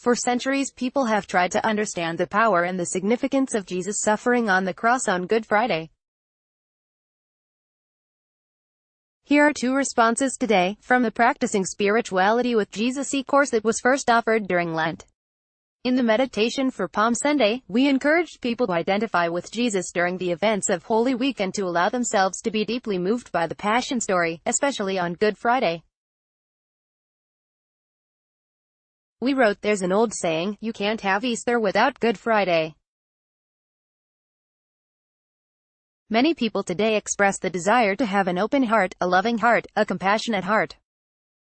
For centuries, people have tried to understand the power and the significance of Jesus' suffering on the cross on Good Friday. Here are 2 responses today, from the Practicing Spirituality with Jesus e-course that was first offered during Lent. In the meditation for Palm Sunday, we encouraged people to identify with Jesus during the events of Holy Week and to allow themselves to be deeply moved by the Passion story, especially on Good Friday. We wrote, "There's an old saying, you can't have Easter without Good Friday." Many people today express the desire to have an open heart, a loving heart, a compassionate heart.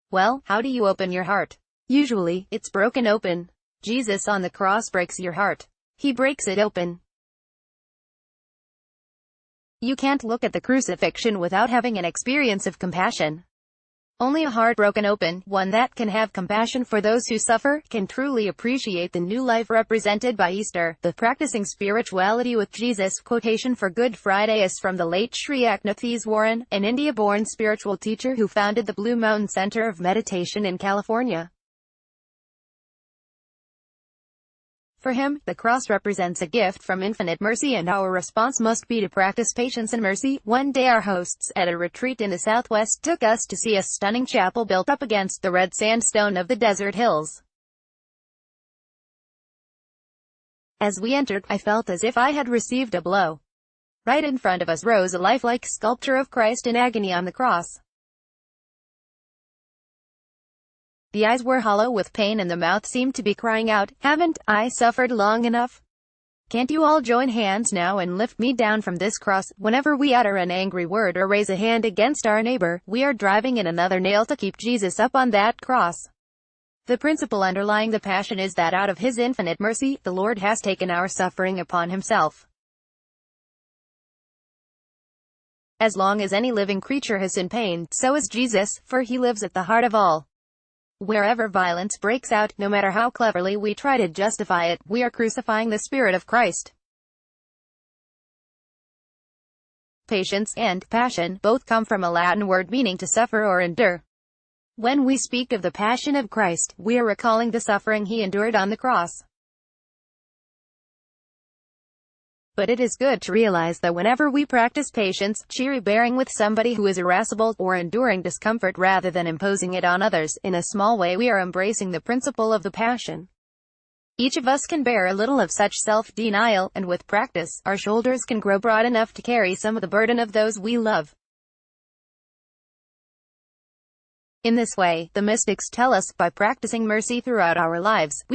Well, how do you open your heart? Usually, it's broken open. Jesus on the cross breaks your heart. He breaks it open. You can't look at the crucifixion without having an experience of compassion. Only a heart broken open, one that can have compassion for those who suffer, can truly appreciate the new life represented by Easter. The Practicing Spirituality with Jesus quotation for Good Friday is from the late Sri Aknathiswaran, an India-born spiritual teacher who founded the Blue Mountain Center of Meditation in California. For him, the cross represents a gift from infinite mercy, and our response must be to practice patience and mercy. One day our hosts, at a retreat in the Southwest, took us to see a stunning chapel built up against the red sandstone of the desert hills. As we entered, I felt as if I had received a blow. Right in front of us rose a lifelike sculpture of Christ in agony on the cross. The eyes were hollow with pain and the mouth seemed to be crying out, "Haven't I suffered long enough? Can't you all join hands now and lift me down from this cross?" Whenever we utter an angry word or raise a hand against our neighbor, we are driving in another nail to keep Jesus up on that cross. The principle underlying the Passion is that out of His infinite mercy, the Lord has taken our suffering upon Himself. As long as any living creature has in pain, so is Jesus, for He lives at the heart of all. Wherever violence breaks out, no matter how cleverly we try to justify it, we are crucifying the Spirit of Christ. Patience and passion both come from a Latin word meaning to suffer or endure. When we speak of the Passion of Christ, we are recalling the suffering He endured on the cross. But it is good to realize that whenever we practice patience, cheery bearing with somebody who is irascible, or enduring discomfort rather than imposing it on others, in a small way we are embracing the principle of the Passion. Each of us can bear a little of such self-denial, and with practice, our shoulders can grow broad enough to carry some of the burden of those we love. In this way, the mystics tell us, by practicing mercy throughout our lives, we